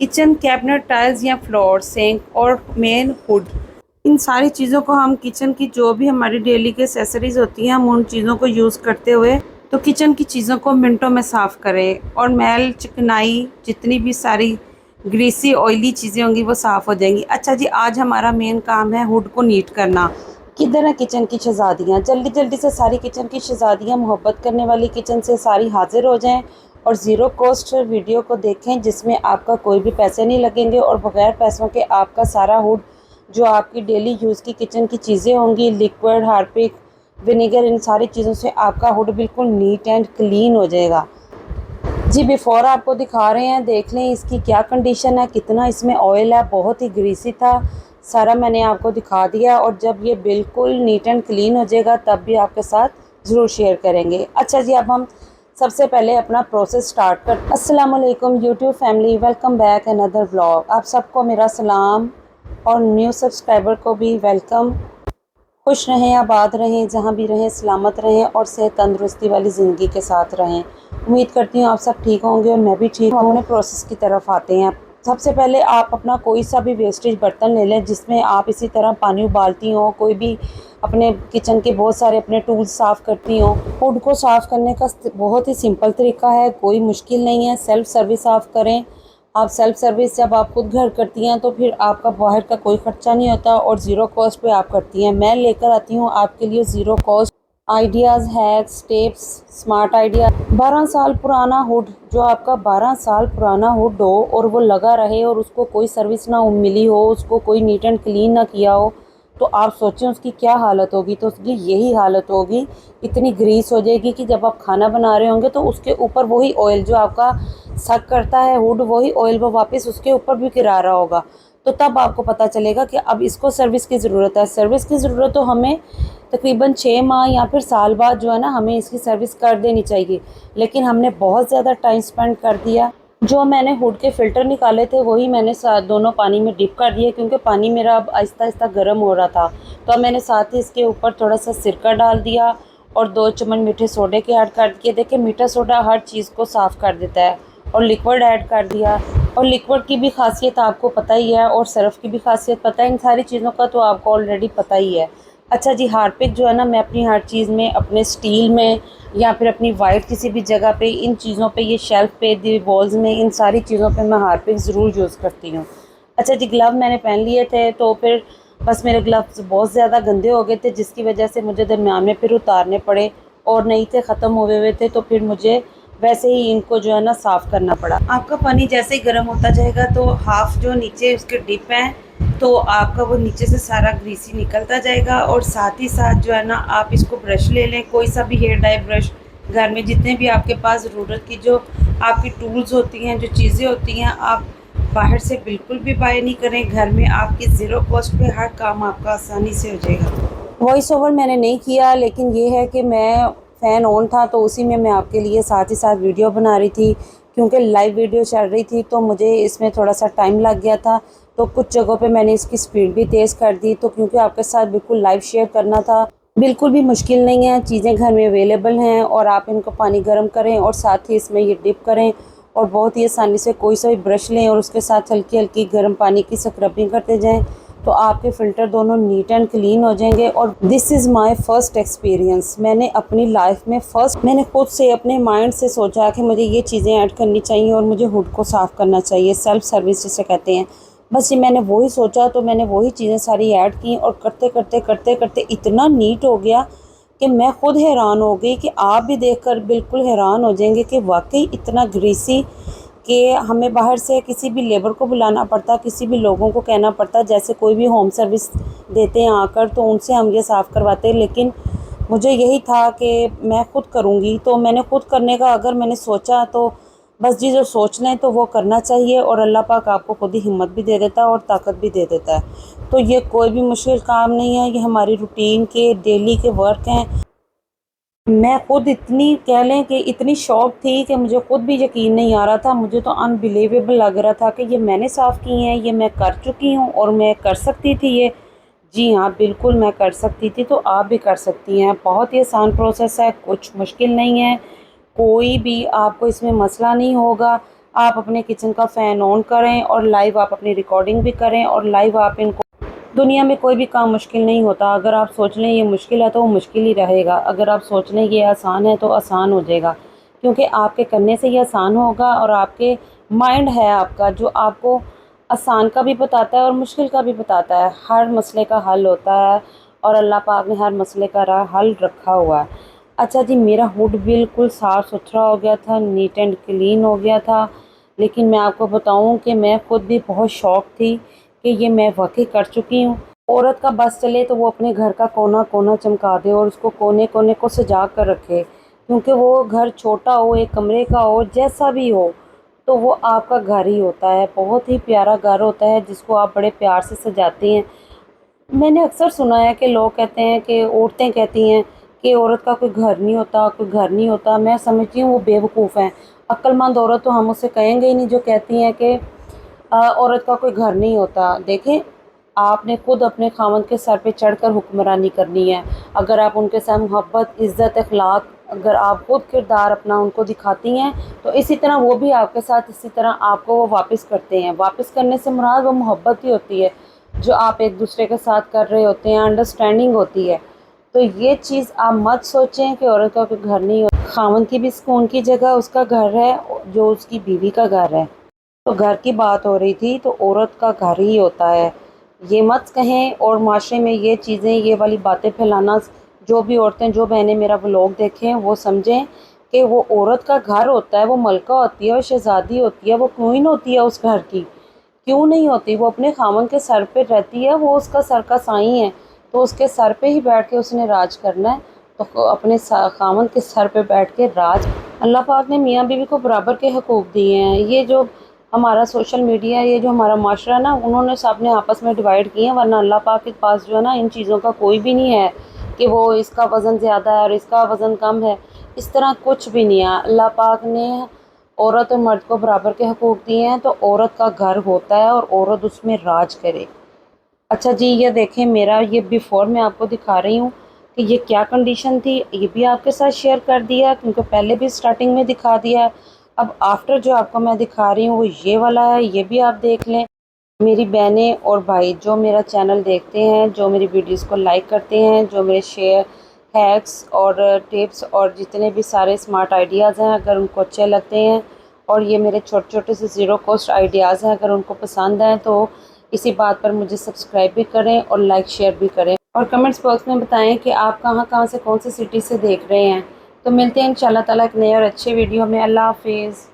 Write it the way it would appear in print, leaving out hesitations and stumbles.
Kitchen cabinet, tiles या floor, sink और main hood, इन सारी चीज़ों को हम किचन की जो भी हमारी डेली की एक्सेसरीज होती हैं हम उन चीज़ों को यूज़ करते हुए तो किचन की चीज़ों को मिनटों में साफ़ करें और मैल चिकनाई जितनी भी सारी ग्रीसी ऑयली चीज़ें होंगी वो साफ़ हो जाएंगी। अच्छा जी, आज हमारा मेन काम है हुड को नीट करना। किधर है किचन की शहजादियाँ? जल्दी जल्दी से सारी किचन की शहजादियाँ मोहब्बत करने वाली किचन से सारी हाजिर हो जाएं और ज़ीरो कॉस्ट वीडियो को देखें जिसमें आपका कोई भी पैसे नहीं लगेंगे और बगैर पैसों के आपका सारा हुड जो आपकी डेली यूज़ की किचन की चीज़ें होंगी, लिक्विड, हार्पिक, विनेगर, इन सारी चीज़ों से आपका हुड बिल्कुल नीट एंड क्लीन हो जाएगा। जी बिफ़ोर आपको दिखा रहे हैं, देख लें इसकी क्या कंडीशन है, कितना इसमें ऑयल है, बहुत ही ग्रीसी था। सारा मैंने आपको दिखा दिया और जब ये बिल्कुल नीट एंड क्लीन हो जाएगा तब भी आपके साथ ज़रूर शेयर करेंगे। अच्छा जी, अब हम सबसे पहले अपना प्रोसेस स्टार्ट कर। अस्सलाम वालेकुम YouTube family, welcome back another vlog. आप सबको मेरा सलाम और न्यू सब्सक्राइबर को भी वेलकम। खुश रहें, आबाद रहें, जहाँ भी रहें सलामत रहें और सेहत तंदुरुस्ती वाली ज़िंदगी के साथ रहें। उम्मीद करती हूँ आप सब ठीक होंगे और मैं भी ठीक हूँ। अपने प्रोसेस की तरफ आते हैं। सबसे पहले आप अपना कोई सा भी वेस्टेज बर्तन ले लें जिसमें आप इसी तरह पानी उबालती हो, कोई भी अपने किचन के बहुत सारे अपने टूल्स साफ़ करती हो। हुड को साफ़ करने का बहुत ही सिंपल तरीका है, कोई मुश्किल नहीं है। सेल्फ सर्विस साफ़ करें। आप सेल्फ सर्विस जब आप खुद घर करती हैं तो फिर आपका बाहर का कोई ख़र्चा नहीं होता और ज़ीरो कॉस्ट पे आप करती हैं। मैं लेकर आती हूँ आपके लिए zero cost ideas, hacks, tips, smart idea. 12 साल पुराना हुड, जो आपका 12 साल पुराना हुड हो और वो लगा रहे और उसको कोई सर्विस ना मिली हो, उसको कोई नीट एंड क्लीन ना किया हो, तो आप सोचें उसकी क्या हालत होगी। तो उसकी यही हालत होगी, इतनी ग्रीस हो जाएगी कि जब आप खाना बना रहे होंगे तो उसके ऊपर वही ऑयल जो आपका सक करता है हुड, वही ऑयल वो वापस उसके ऊपर भी गिरा रहा होगा। तो तब आपको पता चलेगा कि अब इसको सर्विस की ज़रूरत है। सर्विस की ज़रूरत तो हमें तकरीबन 6 माह या फिर साल बाद जो है ना, हमें इसकी सर्विस कर देनी चाहिए। लेकिन हमने बहुत ज़्यादा टाइम स्पेंड कर दिया। जो मैंने हुड के फ़िल्टर निकाले थे वही मैंने दोनों पानी में डिप कर दिए क्योंकि पानी मेरा अब आहिस्ता आहिस्ता गर्म हो रहा था। तो अब मैंने साथ ही इसके ऊपर थोड़ा सा सिरका डाल दिया और 2 चम्मच मीठे सोडे के ऐड कर दिए। देखिए, मीठा सोडा हर चीज़ को साफ़ कर देता है। और लिक्विड ऐड कर दिया, और लिक्विड की भी खासियत आपको पता ही है और सर्फ़ की भी खासियत पता है। इन सारी चीज़ों का तो आपको ऑलरेडी पता ही है। अच्छा जी, हार्पिक जो है ना, मैं अपनी हर चीज़ में, अपने स्टील में या फिर अपनी वाइट किसी भी जगह पे, इन चीज़ों पे, ये शेल्फ़ पे, दीवार्स में, इन सारी चीज़ों पे मैं हार्पिक ज़रूर यूज़ करती हूँ। अच्छा जी, ग्लव मैंने पहन लिए थे तो फिर बस मेरे ग्लव्स बहुत ज़्यादा गंदे हो गए थे जिसकी वजह से मुझे दरमियान में फिर उतारने पड़े और नहीं थे, ख़त्म हुए हुए थे, तो फिर मुझे वैसे ही इनको जो है ना साफ़ करना पड़ा। आपका पानी जैसे ही गर्म होता जाएगा तो हाफ़ जो नीचे उसके डिप हैं तो आपका वो नीचे से सारा ग्रीसी निकलता जाएगा। और साथ ही साथ जो है ना, आप इसको ब्रश ले लें, कोई सा भी हेयर डाई ब्रश, घर में जितने भी आपके पास ज़रूरत की जो आपकी टूल्स होती हैं, जो चीज़ें होती हैं, आप बाहर से बिल्कुल भी बाय नहीं करें। घर में आपकी ज़ीरो कॉस्ट पे हर काम आपका आसानी से हो जाएगा। वॉइस ओवर मैंने नहीं किया, लेकिन ये है कि मैं फ़ैन ऑन था तो उसी में मैं आपके लिए साथ ही साथ वीडियो बना रही थी। क्योंकि लाइव वीडियो चल रही थी तो मुझे इसमें थोड़ा सा टाइम लग गया था, तो कुछ जगहों पे मैंने इसकी स्पीड भी तेज़ कर दी। तो क्योंकि आपके साथ बिल्कुल लाइव शेयर करना था, बिल्कुल भी मुश्किल नहीं है, चीज़ें घर में अवेलेबल हैं और आप इनको पानी गर्म करें और साथ ही इसमें ये डिप करें और बहुत ही आसानी से कोई सा भी ब्रश लें और उसके साथ हल्की हल्की गर्म पानी की स्क्रबिंग करते जाएं तो आपके फ़िल्टर दोनों नीट एंड क्लीन हो जाएंगे। और this is my first experience. मैंने अपनी लाइफ में मैंने खुद से अपने माइंड से सोचा कि मुझे ये चीज़ें ऐड करनी चाहिए और मुझे हुड को साफ़ करना चाहिए, सेल्फ सर्विस जिसे कहते हैं। बस ये मैंने वही सोचा तो मैंने वही चीज़ें सारी ऐड की और करते करते करते करते इतना नीट हो गया कि मैं खुद हैरान हो गई, कि आप भी देखकर बिल्कुल हैरान हो जाएंगे कि वाकई इतना ग्रीसी कि हमें बाहर से किसी भी लेबर को बुलाना पड़ता, किसी भी लोगों को कहना पड़ता, जैसे कोई भी होम सर्विस देते हैं आकर तो उनसे हम ये साफ़ करवाते। लेकिन मुझे यही था कि मैं खुद करूँगी, तो मैंने खुद करने का अगर मैंने सोचा तो बस जी, जो सोच लें तो वो करना चाहिए और अल्लाह पाक आपको खुद ही हिम्मत भी दे देता है और ताकत भी दे देता है। तो ये कोई भी मुश्किल काम नहीं है, ये हमारी रूटीन के डेली के वर्क हैं। मैं खुद इतनी, कह लें कि इतनी शॉक थी कि मुझे खुद भी यकीन नहीं आ रहा था। मुझे तो अनबिलीवेबल लग रहा था कि ये मैंने साफ़ की हैं, ये मैं कर चुकी हूँ और मैं कर सकती थी ये। जी हाँ, बिल्कुल मैं कर सकती थी, तो आप भी कर सकती हैं। बहुत ही आसान प्रोसेस है, कुछ मुश्किल नहीं है, कोई भी आपको इसमें मसला नहीं होगा। आप अपने किचन का फ़ैन ऑन करें और लाइव आप अपनी रिकॉर्डिंग भी करें और लाइव आप इनको। दुनिया में कोई भी काम मुश्किल नहीं होता। अगर आप सोच लें ये मुश्किल है तो वो मुश्किल ही रहेगा, अगर आप सोच लें ये आसान है तो आसान हो जाएगा, क्योंकि आपके करने से ये आसान होगा। और आपके माइंड है आपका जो आपको आसान का भी बताता है और मुश्किल का भी बताता है। हर मसले का हल होता है और अल्लाह पाक ने हर मसले का हल रखा हुआ है। अच्छा जी, मेरा हुड बिल्कुल साफ़ सुथरा हो गया था, नीट एंड क्लीन हो गया था। लेकिन मैं आपको बताऊं कि मैं खुद भी बहुत शौक थी कि ये मैं वाकई कर चुकी हूँ। औरत का बस चले तो वो अपने घर का कोना कोना चमका दे और उसको कोने कोने को सजा कर रखे, क्योंकि वो घर छोटा हो, एक कमरे का हो, जैसा भी हो, तो वो आपका घर ही होता है। बहुत ही प्यारा घर होता है जिसको आप बड़े प्यार से सजाती हैं। मैंने अक्सर सुना है कि लोग कहते हैं कि औरतें कहती हैं कि औरत का कोई घर नहीं होता, कोई घर नहीं होता। मैं समझती हूँ वो बेवकूफ़ हैं। अक्लमंद औरत तो हम उसे कहेंगे ही नहीं जो कहती हैं कि औरत का कोई घर नहीं होता। देखें, आपने खुद अपने खामन के सर पे चढ़कर हुक्मरानी करनी है। अगर आप उनके साथ मोहब्बत, इज़्ज़त, अखलाक, अगर आप खुद किरदार अपना उनको दिखाती हैं तो इसी तरह वो भी आपके साथ इसी तरह आपको वो वापस करते हैं। वापस करने से मुराद वो मोहब्बत ही होती है जो आप एक दूसरे के साथ कर रहे होते हैं, अंडरस्टैंडिंग होती है। तो ये चीज़ आप मत सोचें कि औरत का कोई घर नहीं होता। खामन की भी सुकून की जगह उसका घर है जो उसकी बीवी का घर है। तो घर की बात हो रही थी तो औरत का घर ही होता है, ये मत कहें। और माशरे में ये चीज़ें, ये वाली बातें फैलाना, जो भी औरतें, जो बहनें मेरा व्लॉग देखें वो समझें कि वो औरत का घर होता है, वो मलका होती है, वो शहज़ादी होती है, वो क्वीन होती है उस घर की। क्यों नहीं होती? वो अपने खामन के सर पे रहती है, वो उसका सर का साईं है, तो उसके सर पे ही बैठ के उसने राज करना है। तो अपने खामन के सर पे बैठ के राज। अल्लाह पाक ने मियाँ बीवी को बराबर के हकूक़ दिए हैं। ये जो हमारा सोशल मीडिया, ये जो हमारा माशरा है ना, उन्होंने सब ने आपस में डिवाइड किए हैं। वरना अल्लाह पाक के पास जो है ना, इन चीज़ों का कोई भी नहीं है कि वो इसका वज़न ज़्यादा है और इसका वज़न कम है। इस तरह कुछ भी नहीं है। अल्लाह पाक ने औरत और मर्द को बराबर के हकूक़ दिए हैं, तो औरत का घर होता है और औरत उसमें राज करे। अच्छा जी, ये देखें, मेरा ये बिफ़ोर मैं आपको दिखा रही हूँ कि ये क्या कंडीशन थी, ये भी आपके साथ शेयर कर दिया क्योंकि पहले भी स्टार्टिंग में दिखा दिया है। अब आफ्टर जो आपको मैं दिखा रही हूँ वो ये वाला है, ये भी आप देख लें। मेरी बहनें और भाई जो मेरा चैनल देखते हैं, जो मेरी वीडियोस को लाइक करते हैं, जो मेरे शेयर हैक्स और टिप्स और जितने भी सारे स्मार्ट आइडियाज़ हैं, अगर उनको अच्छे लगते हैं और ये मेरे छोटे छोटे से ज़ीरो कॉस्ट आइडियाज़ हैं, अगर उनको पसंद हैं तो इसी बात पर मुझे सब्सक्राइब भी करें और लाइक शेयर भी करें और कमेंट्स बॉक्स में बताएं कि आप कहाँ कहाँ से, कौन सी सिटी से देख रहे हैं। तो मिलते हैं इंशाल्लाह ताला एक नए और अच्छे वीडियो में। अल्लाह हाफिज़।